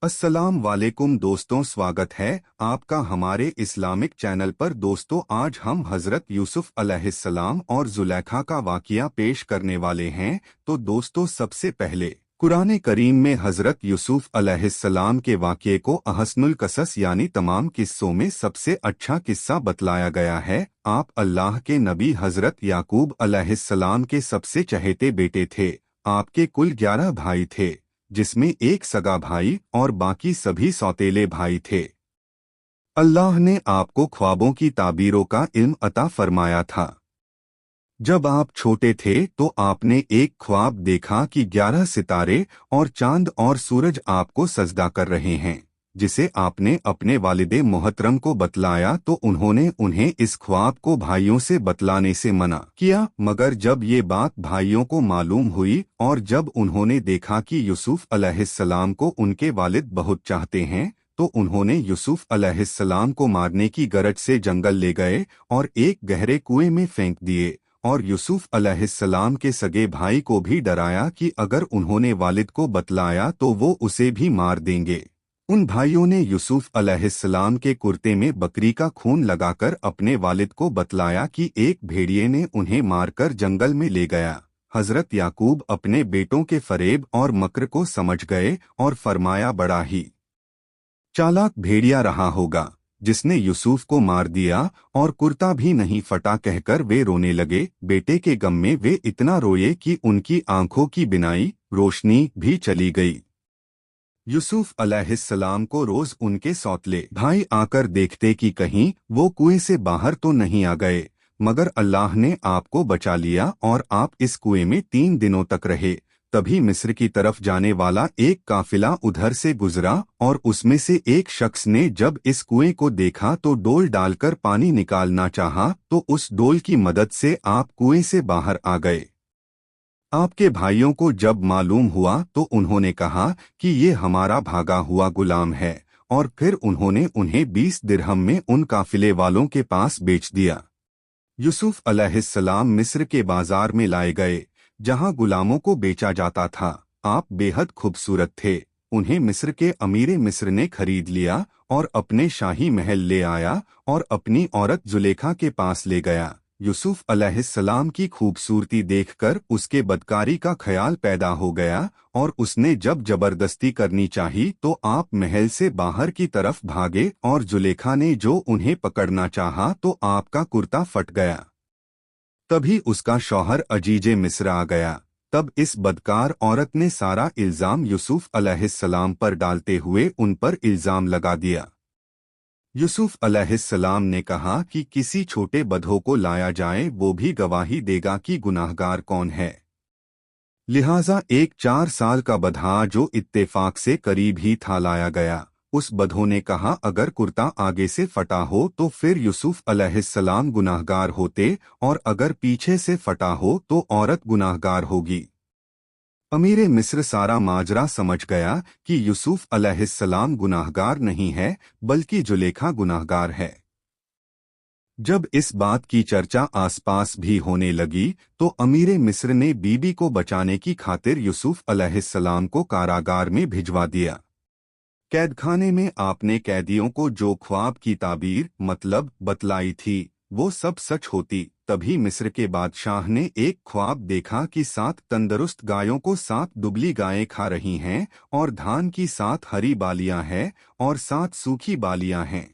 अस्सलाम वालेकुम दोस्तों, स्वागत है आपका हमारे इस्लामिक चैनल पर। दोस्तों, आज हम हज़रत यूसुफ अलैहिस्सलाम और जुलेखा का वाक़िया पेश करने वाले हैं। तो दोस्तों, सबसे पहले कुरान करीम में हज़रत यूसुफ अलैहिस्सलाम के वाक़ये को अहसनुल कसस यानी तमाम किस्सों में सबसे अच्छा किस्सा बतलाया गया है। आप अल्लाह के नबी हज़रत याकूब अलैहिस्सलाम के सबसे चहेते बेटे थे। आपके कुल 11 भाई थे, जिसमें एक सगा भाई और बाकी सभी सौतेले भाई थे। अल्लाह ने आपको ख्वाबों की ताबीरों का इल्म अता फरमाया था। जब आप छोटे थे तो आपने एक ख्वाब देखा कि 11 सितारे और चांद और सूरज आपको सजदा कर रहे हैं, जिसे आपने अपने वालिदे मोहतरम को बतलाया तो उन्होंने उन्हें इस ख्वाब को भाइयों से बतलाने से मना किया। मगर जब ये बात भाइयों को मालूम हुई और जब उन्होंने देखा कि यूसुफ अलैहिस्सलाम को उनके वालिद बहुत चाहते हैं, तो उन्होंने यूसुफ अलैहिस्सलाम को मारने की गरज से जंगल ले गए और एक गहरे कुएं में फेंक दिए। और यूसुफ अलैहिस्सलाम के सगे भाई को भी डराया कि अगर उन्होंने वालिद को बतलाया तो वो उसे भी मार देंगे। उन भाइयों ने यूसुफ अलैहिस्सलाम के कुर्ते में बकरी का खून लगाकर अपने वालिद को बतलाया कि एक भेड़िए ने उन्हें मारकर जंगल में ले गया। हजरत याकूब अपने बेटों के फरेब और मक्र को समझ गए और फरमाया, बड़ा ही चालाक भेड़िया रहा होगा जिसने यूसुफ को मार दिया और कुर्ता भी नहीं फटा, कहकर वे रोने लगे। बेटे के गम में वे इतना रोए कि उनकी आंखों की बिनाई रोशनी भी चली गई। यूसुफ अलैहिस्सलाम को रोज उनके सौतले भाई आकर देखते कि कहीं वो कुएं से बाहर तो नहीं आ गए, मगर अल्लाह ने आपको बचा लिया और आप इस कुएं में 3 दिनों तक रहे। तभी मिस्र की तरफ जाने वाला एक काफिला उधर से गुजरा और उसमें से एक शख्स ने जब इस कुएं को देखा तो डोल डालकर पानी निकालना चाहा, तो उस डोल की मदद से आप कुएं से बाहर आ गए। आपके भाइयों को जब मालूम हुआ तो उन्होंने कहा कि ये हमारा भागा हुआ गुलाम है, और फिर उन्होंने उन्हें 20 दिरहम में उन काफिले वालों के पास बेच दिया। यूसुफ अलैहिस्सलाम मिस्र के बाजार में लाए गए, जहां गुलामों को बेचा जाता था। आप बेहद खूबसूरत थे। उन्हें मिस्र के अमीर मिस्र ने खरीद लिया और अपने शाही महल ले आया और अपनी औरत जुलेखा के पास ले गया। यूसुफ अलैहिस्सलाम की खूबसूरती देखकर उसके बदकारी का ख्याल पैदा हो गया और उसने जब जबरदस्ती करनी चाही तो आप महल से बाहर की तरफ भागे और जुलेखा ने जो उन्हें पकड़ना चाहा तो आपका कुर्ता फट गया। तभी उसका शौहर अजीजे मिस्र आ गया। तब इस बदकार औरत ने सारा इल्जाम यूसुफ अलैहिस्सलाम पर डालते हुए उन पर इल्जाम लगा दिया। यूसुफ अलैहिस्सलाम ने कहा कि किसी छोटे बधों को लाया जाए, वो भी गवाही देगा कि गुनाहगार कौन है। लिहाजा एक 4 साल का बधा जो इत्तेफाक से करीब ही था लाया गया। उस बधों ने कहा, अगर कुर्ता आगे से फटा हो तो फिर यूसुफ अलैहिस्सलाम गुनाहगार होते, और अगर पीछे से फटा हो तो औरत गुनाहगार होगी। अमीर मिस्र सारा माजरा समझ गया कि यूसुफ अलैहिस्सलाम गुनाहगार नहीं है, बल्कि जुलेखा गुनाहगार है। जब इस बात की चर्चा आसपास भी होने लगी तो अमीर मिस्र ने बीबी को बचाने की खातिर यूसुफ अलैहिस्सलाम को कारागार में भिजवा दिया। कैदखाने में आपने कैदियों को जो ख्वाब की ताबीर मतलब बतलाई थी वो सब सच होती। तभी मिस्र के बादशाह ने एक ख्वाब देखा कि 7 तंदुरुस्त गायों को 7 दुबली गायें खा रही हैं, और धान की 7 हरी बालियां हैं और 7 सूखी बालियां हैं।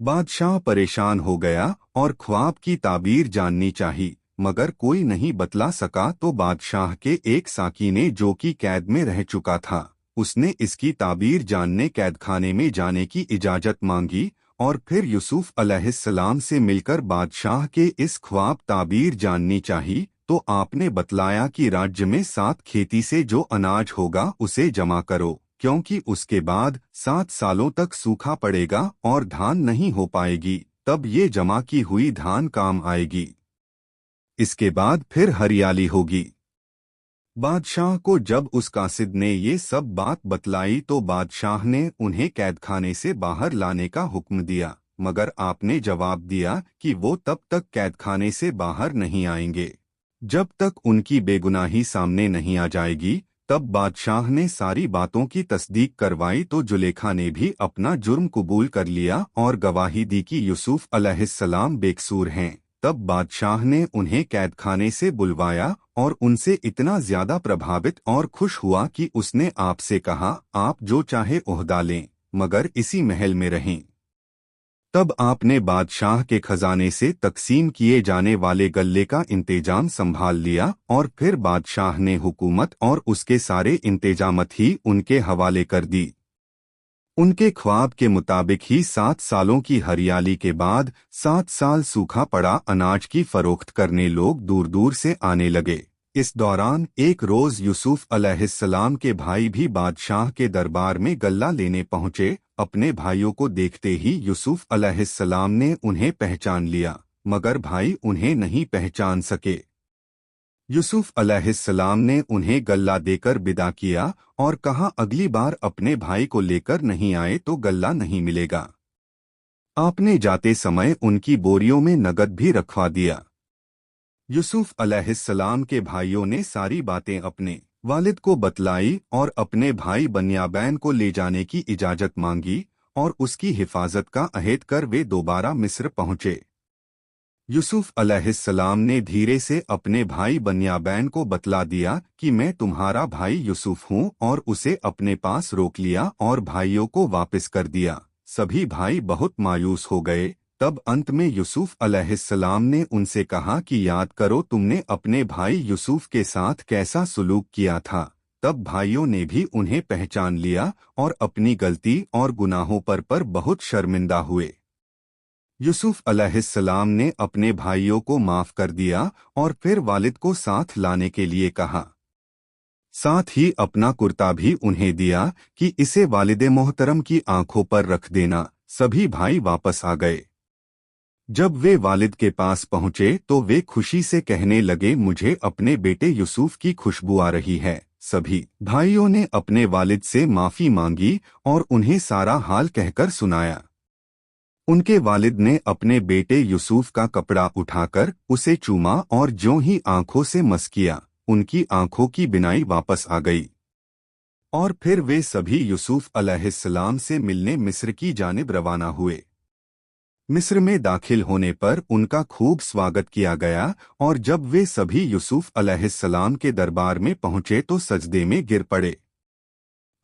बादशाह परेशान हो गया और ख्वाब की ताबीर जाननी चाहिए, मगर कोई नहीं बतला सका। तो बादशाह के एक साकी ने, जो कि कैद में रह चुका था, उसने इसकी ताबीर जानने कैदखाने में जाने की इजाजत मांगी और फिर यूसुफ अलैहिस्सलाम से मिलकर बादशाह के इस ख्वाब ताबीर जाननी चाहिए। तो आपने बतलाया कि राज्य में 7 खेती से जो अनाज होगा उसे जमा करो, क्योंकि उसके बाद 7 सालों तक सूखा पड़ेगा और धान नहीं हो पाएगी, तब ये जमा की हुई धान काम आएगी। इसके बाद फिर हरियाली होगी। बादशाह को जब उस कासिद ने ये सब बात बतलाई तो बादशाह ने उन्हें कैदखाने से बाहर लाने का हुक्म दिया, मगर आपने जवाब दिया कि वो तब तक कैदखाने से बाहर नहीं आएंगे जब तक उनकी बेगुनाही सामने नहीं आ जाएगी। तब बादशाह ने सारी बातों की तस्दीक करवाई तो जुलेखा ने भी अपना जुर्म कबूल कर लिया और गवाही दी कि यूसुफ अलैहिस्सलाम बेकसूर हैं। तब बादशाह ने उन्हें कैदखाने से बुलवाया और उनसे इतना ज्यादा प्रभावित और खुश हुआ कि उसने आपसे कहा, आप जो चाहे ओहदा लें, मगर इसी महल में रहें। तब आपने बादशाह के खजाने से तकसीम किए जाने वाले गल्ले का इंतजाम संभाल लिया और फिर बादशाह ने हुकूमत और उसके सारे इंतजामत ही उनके हवाले कर दी। उनके ख्वाब के मुताबिक ही 7 सालों की हरियाली के बाद 7 साल सूखा पड़ा अनाज की फरोख्त करने लोग दूर दूर से आने लगे। इस दौरान एक रोज यूसुफ अलैहिस्सलाम के भाई भी बादशाह के दरबार में गल्ला लेने पहुंचे। अपने भाइयों को देखते ही यूसुफ अलैहिस्सलाम ने उन्हें पहचान लिया, मगर भाई उन्हें नहीं पहचान सके। यूसुफ अलैहिस्सलाम ने उन्हें गल्ला देकर विदा किया और कहा, अगली बार अपने भाई को लेकर नहीं आए तो गल्ला नहीं मिलेगा। आपने जाते समय उनकी बोरियों में नगद भी रखवा दिया। यूसुफ अलैहिस्सलाम के भाइयों ने सारी बातें अपने वालिद को बतलाई और अपने भाई बन्याबैन को ले जाने की इजाजत मांगी और उसकी हिफाजत का अहद कर वे दोबारा मिस्र पहुंचे। यूसुफ अलैहिस्सलाम ने धीरे से अपने भाई बन्याबैन को बतला दिया कि मैं तुम्हारा भाई यूसुफ हूं और उसे अपने पास रोक लिया और भाइयों को वापस कर दिया। सभी भाई बहुत मायूस हो गए। तब अंत में यूसुफ अलैहिस्सलाम ने उनसे कहा कि याद करो तुमने अपने भाई यूसुफ के साथ कैसा सुलूक किया था। तब भाइयों ने भी उन्हें पहचान लिया और अपनी गलती और गुनाहों पर बहुत शर्मिंदा हुए। यूसुफ अलैहिस्सलाम ने अपने भाइयों को माफ कर दिया और फिर वालिद को साथ लाने के लिए कहा। साथ ही अपना कुर्ता भी उन्हें दिया कि इसे वालिद मोहतरम की आंखों पर रख देना। सभी भाई वापस आ गए। जब वे वालिद के पास पहुंचे तो वे खुशी से कहने लगे, मुझे अपने बेटे यूसुफ की खुशबू आ रही है। सभी भाइयों ने अपने वालिद से माफी मांगी और उन्हें सारा हाल कहकर सुनाया। उनके वालिद ने अपने बेटे यूसुफ का कपड़ा उठाकर उसे चूमा और ज्यों ही आंखों से मस किया, उनकी आंखों की बिनाई वापस आ गई और फिर वे सभी यूसुफ अलैहिस्सलाम से मिलने मिस्र की जानिब रवाना हुए। मिस्र में दाखिल होने पर उनका खूब स्वागत किया गया और जब वे सभी यूसुफ अलैहिस्सलाम के दरबार में पहुंचे तो सजदे में गिर पड़े।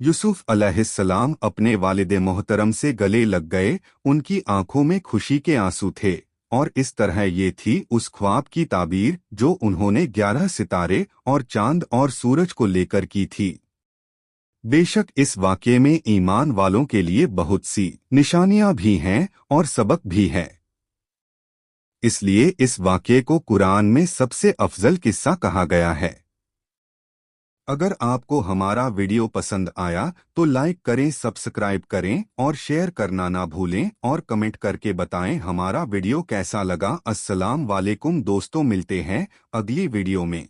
यूसुफ अलैहिस्सलाम अपने वालिद मोहतरम से गले लग गए। उनकी आंखों में खुशी के आंसू थे और इस तरह ये थी उस ख्वाब की ताबीर जो उन्होंने 11 सितारे और चांद और सूरज को लेकर की थी। बेशक इस वाक़ये में ईमान वालों के लिए बहुत सी निशानियां भी हैं और सबक भी है। इसलिए इस वाक़ये को कुरान में सबसे अफजल किस्सा कहा गया है। अगर आपको हमारा वीडियो पसंद आया तो लाइक करें, सब्सक्राइब करें और शेयर करना ना भूलें और कमेंट करके बताएं हमारा वीडियो कैसा लगा। अस्सलाम वालेकुम दोस्तों, मिलते हैं अगली वीडियो में।